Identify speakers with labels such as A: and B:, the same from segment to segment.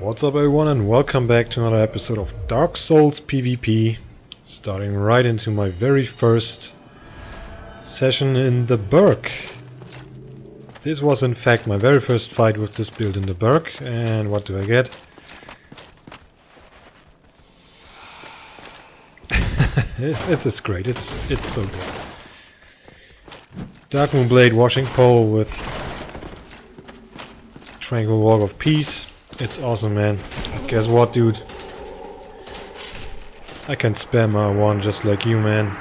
A: What's up everyone and welcome back to another episode of Dark Souls PvP, starting right into my very first session in the Berg. This was in fact my very first fight with this build in the Berg, and what do I get? It is great, it's so good. Dark Moon Blade Washing Pole with Tranquil Walk of Peace. It's awesome, man. Guess what, dude? I can spam R1 just like you, man.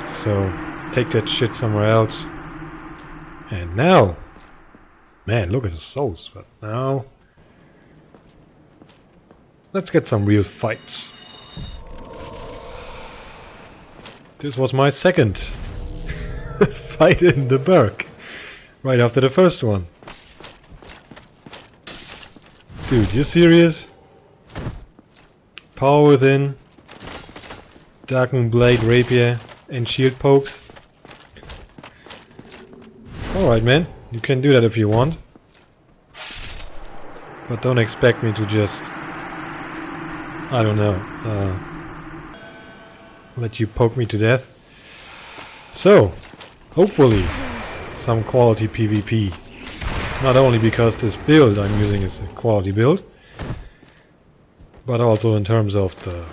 A: So, take that shit somewhere else. And now... Man, look at the souls. But now... Let's get some real fights. This was my second fight in the Berg. Right after the first one. Dude, you serious? Power Within, Dark Moon Blade, Rapier, and Shield Pokes. Alright, man. You can do that if you want. But don't expect me to just... I don't know. Let you poke me to death. So, hopefully, some quality PvP. Not only because this build I'm using is a quality build, but also in terms of the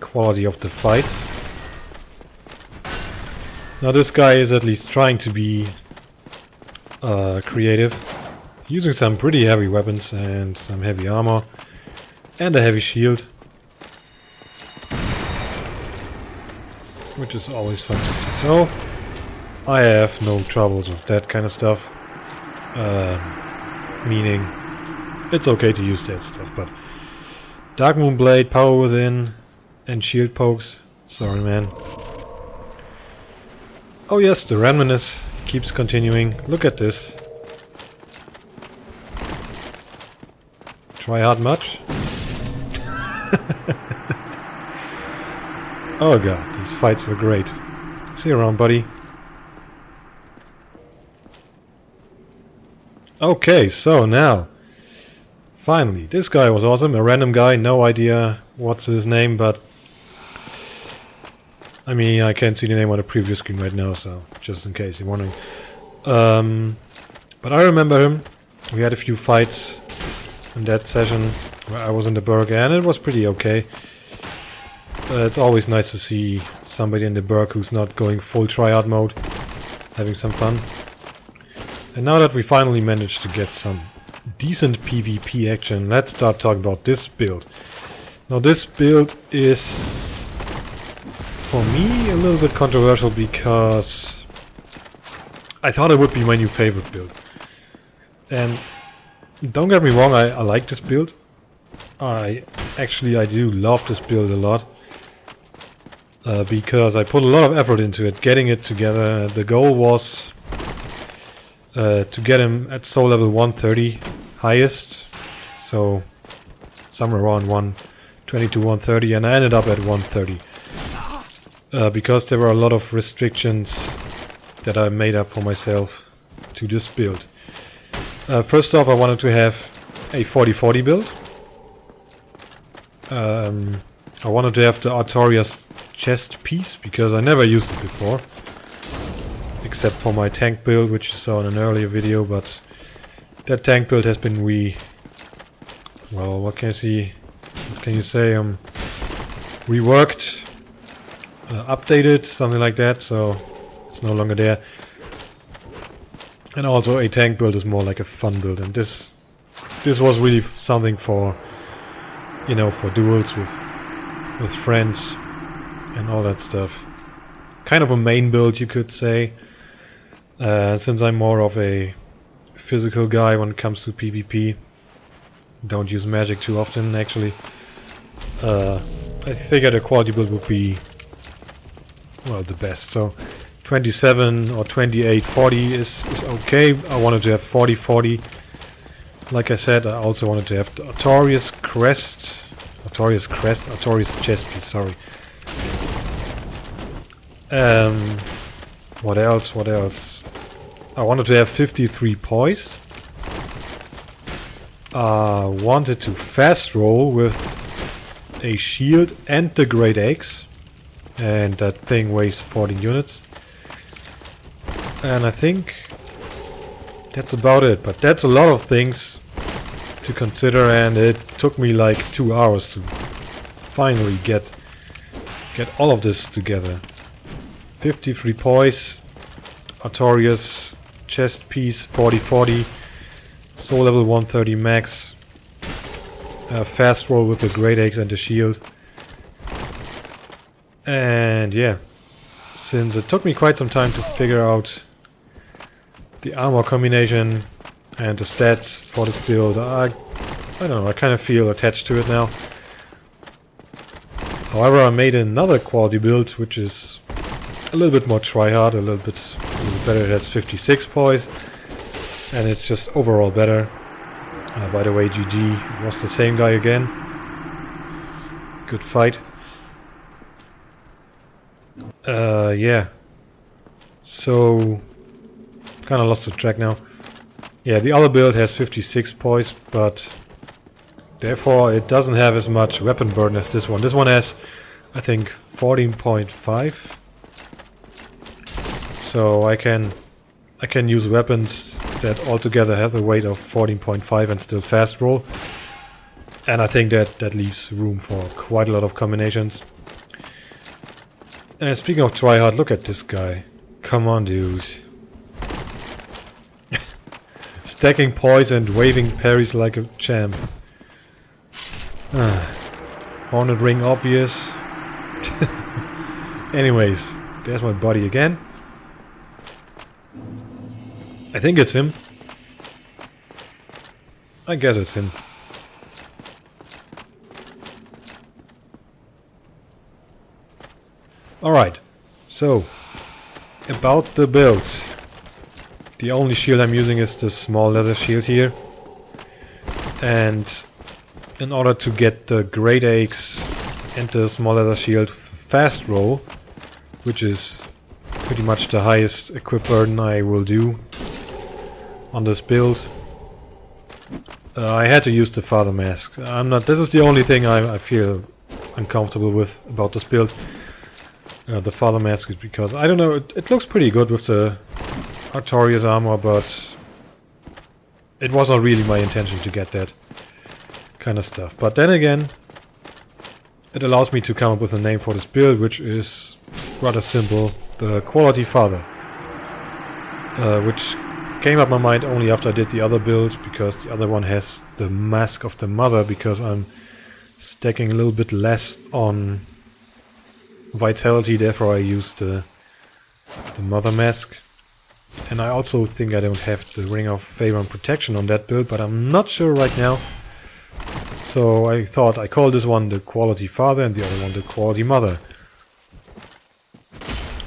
A: quality of the fights. Now this guy is at least trying to be creative, using some pretty heavy weapons and some heavy armor and a heavy shield, which is always fun to see. So I have no troubles with that kind of stuff. Meaning it's okay to use that stuff, but Dark Moon Blade, Power Within, and Shield Pokes. Sorry, man. Oh yes, the randomness keeps continuing. Look at this. Try hard much? Oh god, these fights were great. See you around, buddy. Okay, so now, finally, this guy was awesome, a random guy, no idea what's his name, but I mean, I can't see the name on the preview screen right now, so just in case you're wondering. But I remember him. We had a few fights in that session where I was in the Berg, and it was pretty okay. It's always nice to see somebody in the Berg who's not going full tryhard mode, having some fun. And now that we finally managed to get some decent PvP action, let's start talking about this build. Now this build is, for me, a little bit controversial because I thought it would be my new favorite build. And don't get me wrong, I like this build. I do love this build a lot. Because I put a lot of effort into it, getting it together. The goal was... to get him at soul level 130 highest, so somewhere around 120 to 130, and I ended up at 130 because there were a lot of restrictions that I made up for myself to this build. First off, I wanted to have a 40-40 build. I wanted to have the Artorias chest piece because I never used it before. Except for my tank build, which you saw in an earlier video, but that tank build has been well, what can you say, reworked, updated, something like that, so it's no longer there. And also a tank build is more like a fun build, and this was really something for, you know, for duels with friends and all that stuff. Kind of a main build, you could say. Since I'm more of a physical guy when it comes to PvP, don't use magic too often actually, I figured a quality build would be, well, the best. So 27 or 28-40 is okay. I wanted to have 40-40. Like I said, I also wanted to have the Artorias chest piece, sorry. What else? I wanted to have 53 poise. wanted to fast roll with a shield and the Great Axe, and that thing weighs 14 units. And I think that's about it, but that's a lot of things to consider, and it took me like 2 hours to finally get all of this together. 53 poise, Artorias, chest piece 40-40, soul level 130 max, fast roll with the Great Axe and the shield. And yeah, since it took me quite some time to figure out the armor combination and the stats for this build, I don't know, I kind of feel attached to it now. However, I made another quality build which is a little bit more tryhard, a little bit better. It has 56 poise and it's just overall better. By the way, GG, it was the same guy again. Good fight. Yeah. So, kind of lost the track now. Yeah, the other build has 56 poise, but therefore it doesn't have as much weapon burden as this one. This one has, I think, 14.5. So I can use weapons that altogether have a weight of 14.5 and still fast roll. And I think that leaves room for quite a lot of combinations. And speaking of tryhard, look at this guy. Come on, dude. Stacking poise and waving parries like a champ. Hornet ring obvious. Anyways, there's my buddy again. I think it's him. I guess it's him. Alright, so about the build. The only shield I'm using is this small leather shield here. And in order to get the Great Axe and the small leather shield fast roll, which is pretty much the highest equip burden I will do on this build, I had to use the Father Mask. This is the only thing I feel uncomfortable with about this build. The Father Mask is because, I don't know, it looks pretty good with the Artorias armor, but it was not really my intention to get that kind of stuff. But then again, it allows me to come up with a name for this build, which is rather simple, the Quality Father. Which came up my mind only after I did the other build, because the other one has the Mask of the Mother, because I'm stacking a little bit less on vitality, therefore I used the Mother Mask. And I also think I don't have the Ring of Favor and Protection on that build, but I'm not sure right now. So I thought I call this one the Quality Father and the other one the Quality Mother.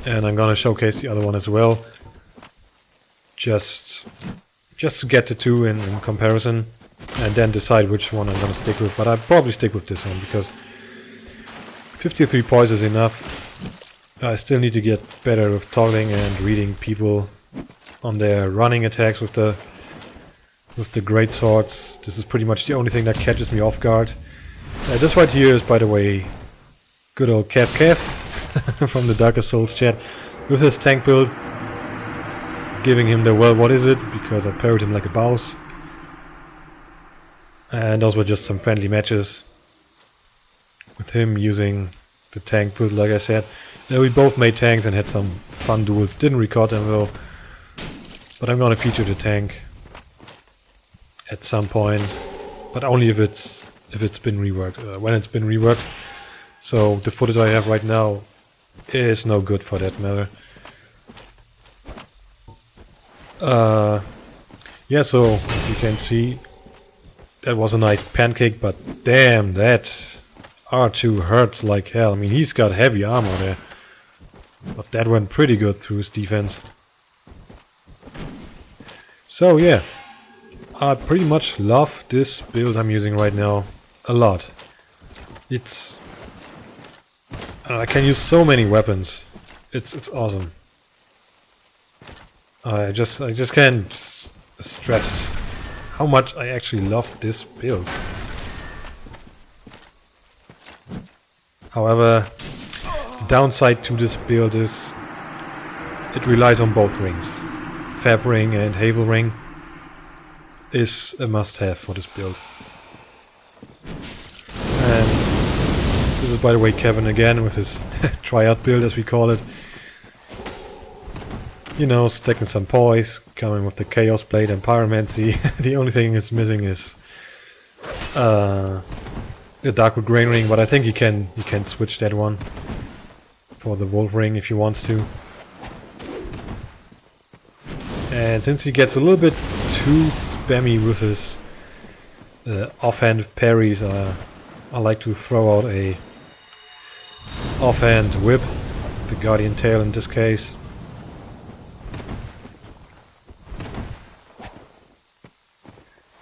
A: And I'm gonna showcase the other one as well. Just to get the two in comparison, and then decide which one I'm gonna stick with. But I'll probably stick with this one, because 53 poise is enough. I still need to get better with toggling and reading people on their running attacks with the great swords. This is pretty much the only thing that catches me off guard. This right here is, by the way, good old Kev from the Darkest Souls chat with his tank build, giving him the well, what is it? Because I parried him like a boss. And those were just some friendly matches with him using the tank build, like I said. We both made tanks and had some fun duels. Didn't record them though, but I'm gonna feature the tank at some point, but only if it's been reworked. When it's been reworked. So the footage I have right now is no good for that matter. Yeah, so as you can see, that was a nice pancake, but damn, that R2 hurts like hell. I mean, he's got heavy armor there, but that went pretty good through his defense. So yeah, I pretty much love this build I'm using right now a lot. It's I can use so many weapons. It's awesome. I just can't stress how much I actually love this build. However, the downside to this build is it relies on both rings. Fab ring and Havel ring is a must-have for this build. And this is, by the way, Kevin again with his tryhard build, as we call it. You know, stacking some poise, coming with the Chaos Blade and Pyromancy. The only thing it's missing is the Darkwood Grain Ring, but I think you can switch that one for the Wolf Ring if you want to. And since he gets a little bit too spammy with his offhand parries, I like to throw out a offhand whip, the Guardian Tail in this case.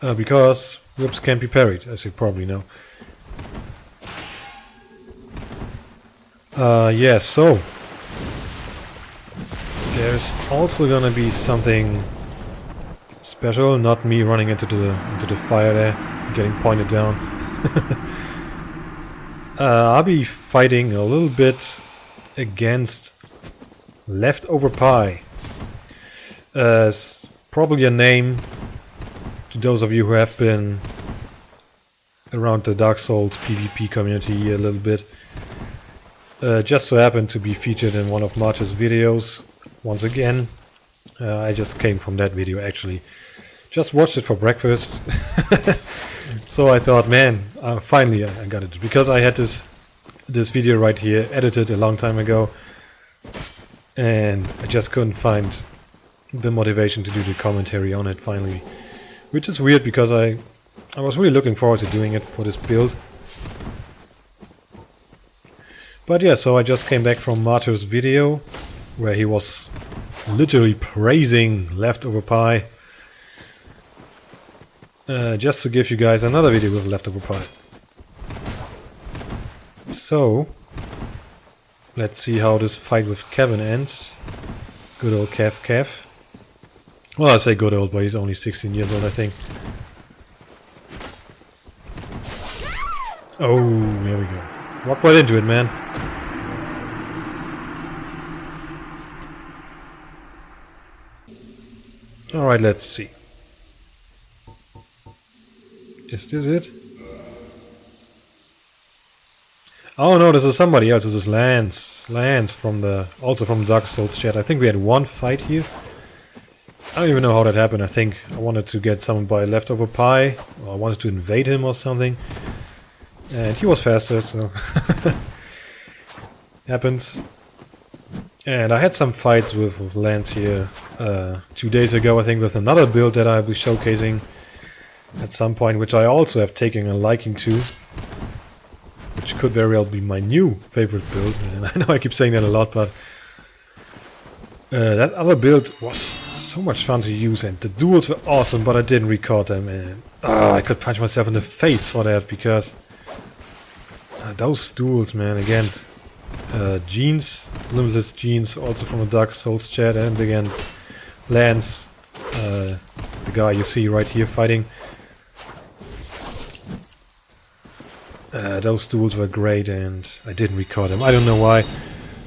A: Because whips can't be parried, as you probably know. Yeah, so there's also gonna be something special, not me running into the fire there, getting pointed down. I'll be fighting a little bit against Leftover Pie. It's probably a name to those of you who have been around the Dark Souls PvP community a little bit. Just so happened to be featured in one of March's videos. Once again, I just came from that video actually. Just watched it for breakfast. So I thought, man, finally I got it. Because I had this video right here edited a long time ago. And I just couldn't find the motivation to do the commentary on it finally. Which is weird because I was really looking forward to doing it for this build. But yeah, so I just came back from Marto's video where he was literally praising Leftover Pie. Just to give you guys another video with Leftover Pie. So, let's see how this fight with Kevin ends. Good old Kev. Well, I say good old, but he's only 16 years old, I think. Oh, here we go. Walk right into it, man. Alright, let's see. Is this it? Oh no, this is somebody else. This is Lance. Lance from also from the Dark Souls chat. I think we had one fight here. I don't even know how that happened. I think I wanted to get someone by Leftover Pie, or I wanted to invade him or something. And he was faster, so happens. And I had some fights with Lance here 2 days ago, I think, with another build that I'll be showcasing at some point, which I also have taken a liking to. Which could very well be my new favorite build. And I know I keep saying that a lot, but that other build was so much fun to use, and the duels were awesome, but I didn't record them, and I could punch myself in the face for that, because those duels, man, against Jeans, Limitless Jeans, also from the Dark Souls chat, and against Lance, the guy you see right here fighting. Those duels were great, and I didn't record them. I don't know why.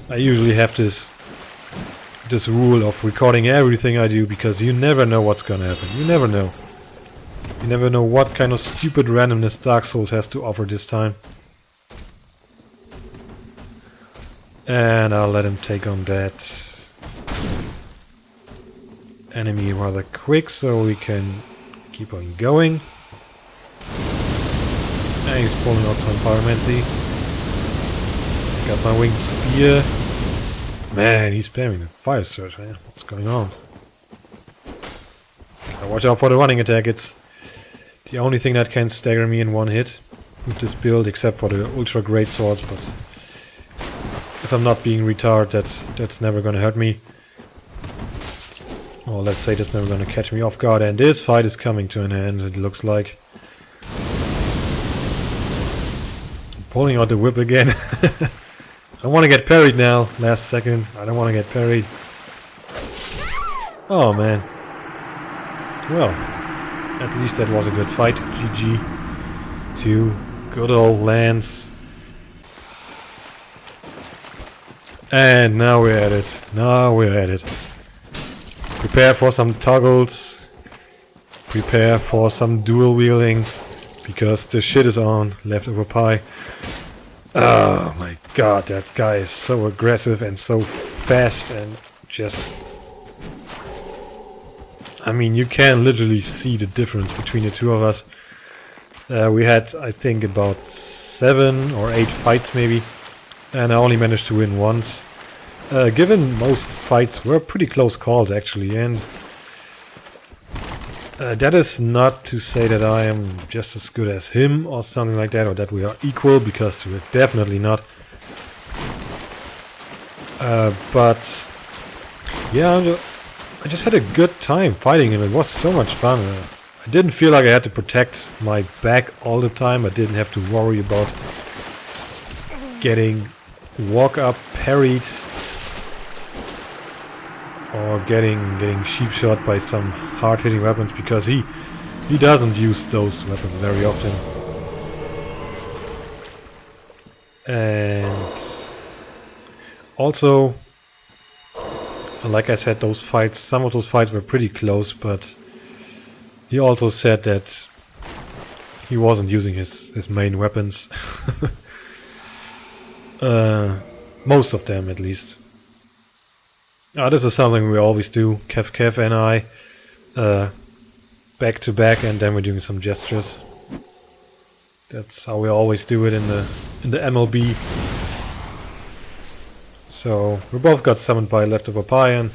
A: I usually have this rule of recording everything I do, because you never know what's gonna happen. You never know. You never know what kind of stupid randomness Dark Souls has to offer this time. And I'll let him take on that enemy rather quick, so we can keep on going. And he's pulling out some pyromancy. Got my winged spear. Man, he's spamming the fire surge, man. What's going on? Gotta watch out for the running attack. It's the only thing that can stagger me in one hit with this build, except for the ultra great swords, but if I'm not being retarded, that's never gonna hurt me. Or let's say that's never gonna catch me off guard, and this fight is coming to an end, it looks like. Pulling out the whip again. I want to get parried now, last second. I don't want to get parried. Oh man. Well, At least that was a good fight. GG to good old Lance. And now we're at it. Now we're at it. Prepare for some toggles. Prepare for some dual wielding. Because the shit is on. Leftover pie. Oh my god, that guy is so aggressive and so fast and just... I mean, you can literally see the difference between the two of us. We had, I think, about 7 or 8 fights maybe. And I only managed to win once. Given most fights were pretty close calls actually, and that is not to say that I am just as good as him or something like that, or that we are equal, because we're definitely not. But yeah, I just had a good time fighting him. It was so much fun. I didn't feel like I had to protect my back all the time. I didn't have to worry about getting walk up parried or getting sheep shot by some hard hitting weapons, because he doesn't use those weapons very often. And also, like I said, those fights, some of those fights were pretty close, but he also said that he wasn't using his main weapons. Most of them, at least. This is something we always do, Kev and I, back to back, and then we're doing some gestures. That's how we always do it in the MLB. So we both got summoned by Leftover Pie, and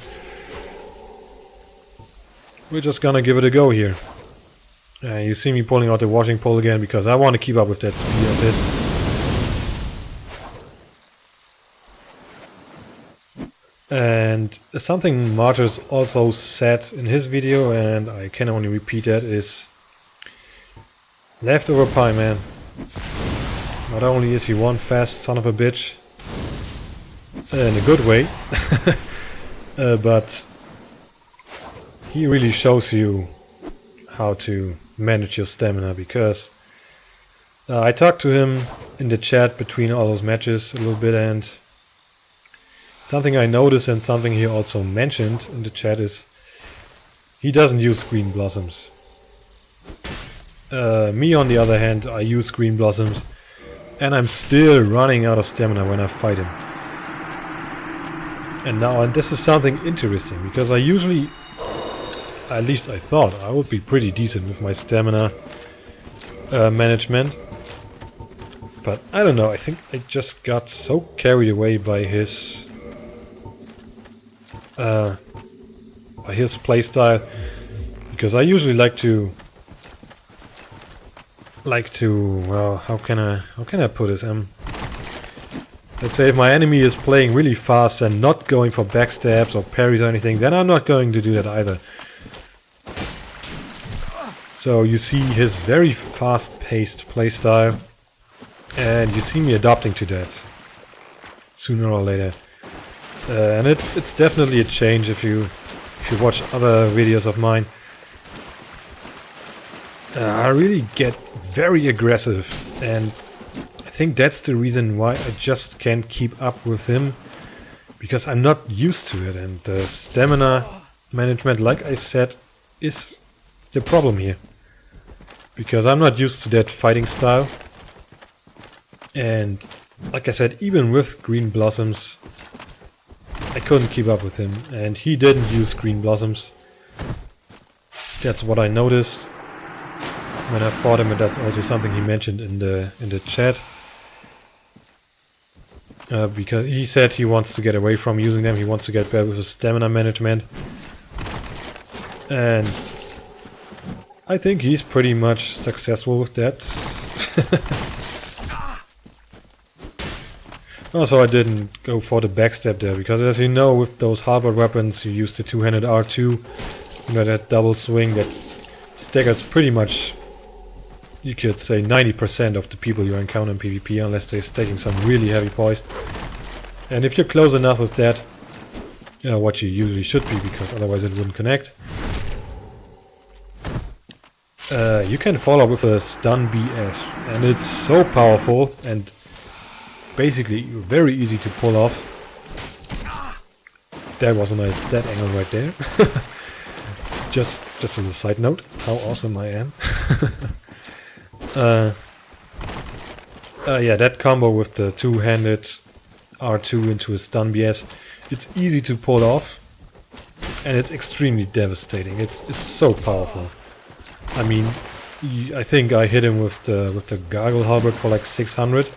A: we're just gonna give it a go here. You see me pulling out the washing pole again because I want to keep up with that speed of this. And something Martyrs also said in his video, and I can only repeat that, is Leftover Pie, man. Not only is he one fast son of a bitch, in a good way, but he really shows you how to manage your stamina, because I talked to him in the chat between all those matches a little bit, and something I noticed and something he also mentioned in the chat is he doesn't use green blossoms. Me on the other hand, I use green blossoms and I'm still running out of stamina when I fight him. And this is something interesting, because I usually, at least I thought, I would be pretty decent with my stamina management. But I don't know, I think I just got so carried away by his playstyle, because I usually like to well, how can I put this? Let's say if my enemy is playing really fast and not going for backstabs or parries or anything, then I'm not going to do that either. So you see his very fast-paced playstyle, and you see me adapting to that sooner or later. And it's definitely a change if you watch other videos of mine. I really get very aggressive, and I think that's the reason why I just can't keep up with him, because I'm not used to it, and the stamina management, like I said, is the problem here. Because I'm not used to that fighting style, and like I said, even with green blossoms, I couldn't keep up with him, and he didn't use green blossoms. That's what I noticed when I fought him, and that's also something he mentioned in the chat. Because he said he wants to get away from using them, he wants to get better with his stamina management. And I think he's pretty much successful with that. Also, I didn't go for the backstab there, because as you know, with those halberd weapons, you use the two-handed R2, you know, that double swing that staggers pretty much, you could say, 90% of the people you encounter in PvP, unless they're stacking some really heavy poise. And if you're close enough with that, you know, what you usually should be, because otherwise it wouldn't connect. you can follow with a stun BS, and it's so powerful and basically very easy to pull off. That was a nice dead angle right there. just as a side note, how awesome I am. Yeah, that combo with the two-handed R2 into a stun BS, it's easy to pull off, and it's extremely devastating. It's so powerful. I mean, I think I hit him with the gargle halberd for like 600,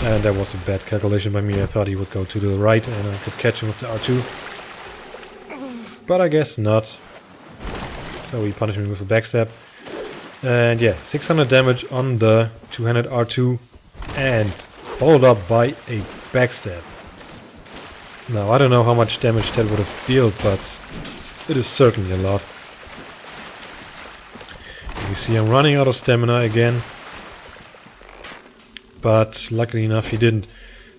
A: and that was a bad calculation by me. I thought he would go to the right and I could catch him with the R2, but I guess not. So he punished me with a backstab, and yeah, 600 damage on the two-handed R2, and followed up by a backstab. Now I don't know how much damage that would have dealt, but it is certainly a lot. You see I'm running out of stamina again, but luckily enough he didn't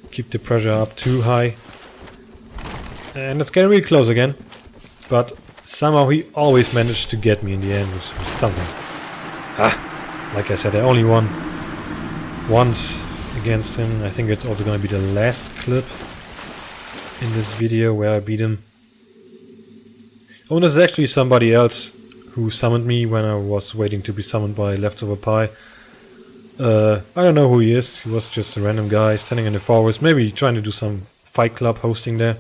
A: keep the pressure up too high. And it's getting really close again, but somehow he always managed to get me in the end with something. Like I said, I only won once against him. I think it's also going to be the last clip in this video where I beat him. Oh, and there's actually somebody else who summoned me when I was waiting to be summoned by Leftover Pie. I don't know who he is. He was just a random guy standing in the forest, maybe trying to do some Fight Club hosting there.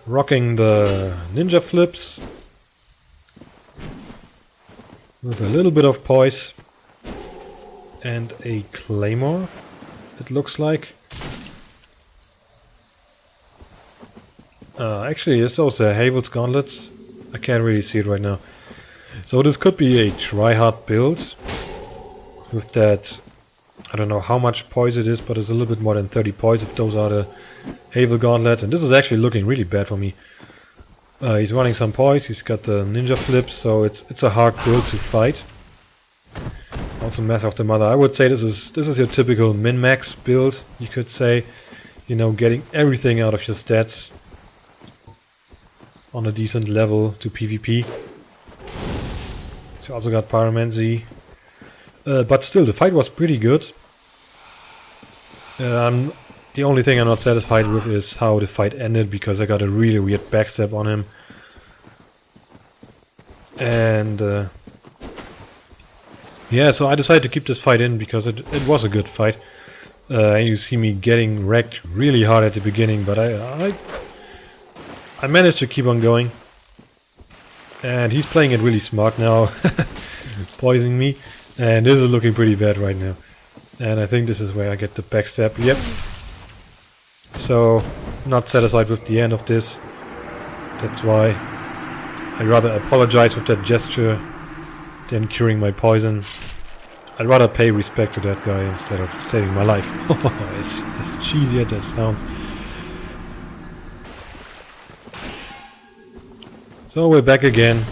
A: Rocking the ninja flips with a little bit of poise and a claymore, it looks like. Actually, it's also Havel's gauntlets. I can't really see it right now. So this could be a tryhard build with that. I don't know how much poise it is, but it's a little bit more than 30 poise if those are the Havel gauntlets. And this is actually looking really bad for me. He's running some poise, he's got the ninja flips, so it's a hard build to fight. Also Mass of the Mother. I would say this is your typical min-max build, you could say. You know, getting everything out of your stats on a decent level to PvP. He's also got Pyromancy. But still, the fight was pretty good. The only thing I'm not satisfied with is how the fight ended, because I got a really weird backstab on him. And yeah, so I decided to keep this fight in because it was a good fight. And you see me getting wrecked really hard at the beginning, but I managed to keep on going. And he's playing it really smart now, poisoning me. And this is looking pretty bad right now. And I think this is where I get the backstab. Yep. So, not satisfied with the end of this. That's why I'd rather apologize with that gesture than curing my poison. I'd rather pay respect to that guy instead of saving my life. As cheesy as that sounds. So we're back again.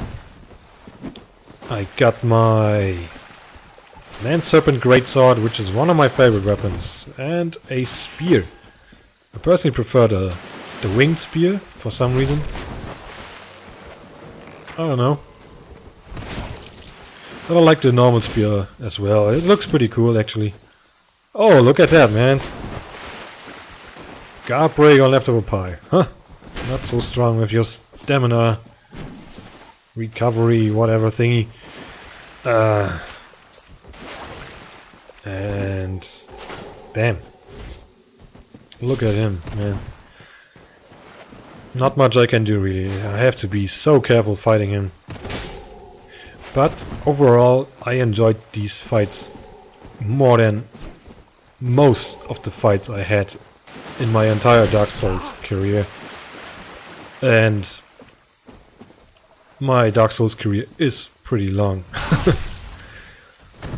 A: I got my Land Serpent Greatsword, which is one of my favorite weapons, and a spear. I personally prefer the winged spear for some reason. I don't know. I don't like the normal spear as well. It looks pretty cool actually. Oh, look at that, man. Guard break on Leftover Pie. Huh. Not so strong with your stamina recovery, whatever thingy. And damn. Look at him, man. Not much I can do really. I have to be so careful fighting him. But overall I enjoyed these fights more than most of the fights I had in my entire Dark Souls career. And my Dark Souls career is pretty long.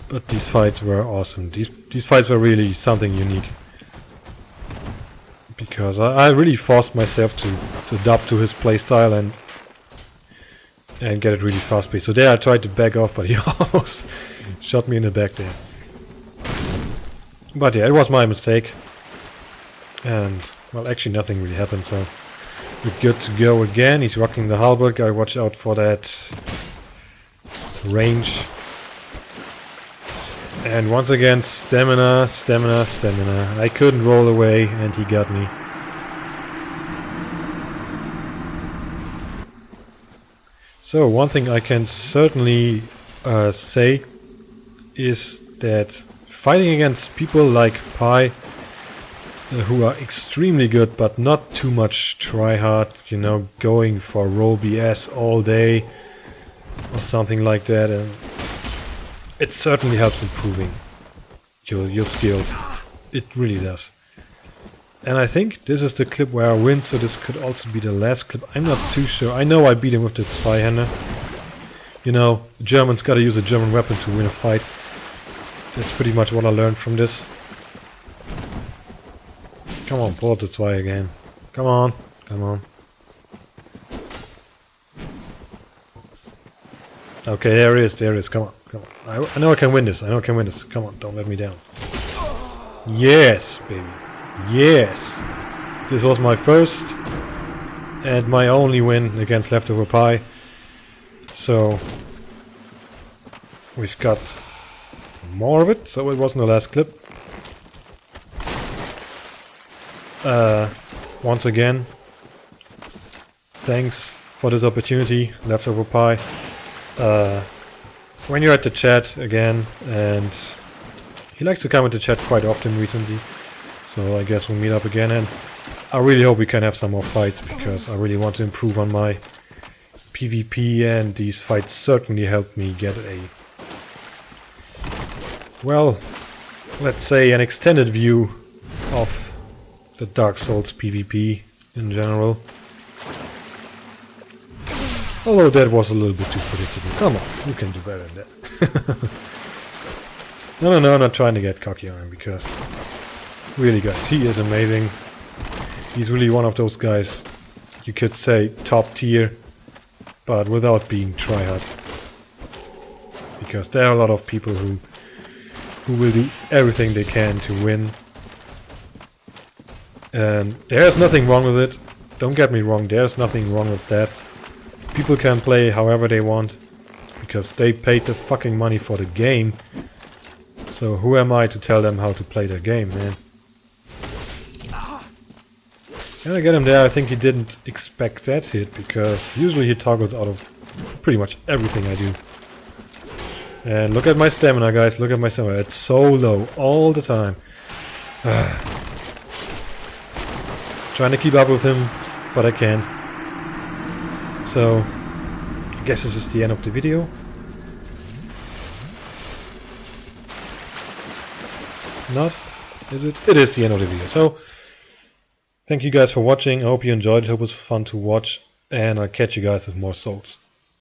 A: But these fights were awesome. These fights were really something unique. Because I really forced myself to adapt to his playstyle and get it really fast paced. So there I tried to back off, but he almost shot me in the back there. But yeah, it was my mistake. And well, actually nothing really happened, so We're good to go again. He's rocking the halberd. Gotta watch out for that range. And once again, stamina, stamina, stamina. I couldn't roll away and he got me. So one thing I can certainly say is that fighting against people like Pi, who are extremely good but not too much tryhard, you know, going for roll BS all day or something like that, and it certainly helps improving your skills. It really does. And I think this is the clip where I win, so this could also be the last clip. I'm not too sure. I know I beat him with the Zweihander. You know, the Germans gotta use a German weapon to win a fight. That's pretty much what I learned from this. Come on, pull up the Zwei again. Come on, come on. Okay, there it is, there it is. Come on, come on. I know I can win this. I know I can win this. Come on, don't let me down. Yes, baby. Yes! This was my first and my only win against Leftover Pi. So we've got more of it, so it wasn't the last clip. Once again, thanks for this opportunity, Leftover Pi. When you're at the chat again, and he likes to come into chat quite often recently, so I guess we'll meet up again, and I really hope we can have some more fights, because I really want to improve on my PvP, and these fights certainly helped me get a, well, let's say an extended view of the Dark Souls PvP in general. Although that was a little bit too predictable. Come on, you can do better than that. No, I'm not trying to get cocky on him, because really guys, he is amazing. He's really one of those guys, you could say top tier, but without being tryhard. Because there are a lot of people who will do everything they can to win. And there's nothing wrong with it. Don't get me wrong, there's nothing wrong with that. People can play however they want, because they paid the fucking money for the game. So who am I to tell them how to play their game, man? And I get him there. I think he didn't expect that hit, because usually he toggles out of pretty much everything I do. And look at my stamina, guys. Look at my stamina. It's so low all the time. Trying to keep up with him, but I can't. So, I guess this is the end of the video. Not? Is it? It is the end of the video. So, thank you guys for watching. I hope you enjoyed it. I hope it was fun to watch. And I'll catch you guys with more Souls.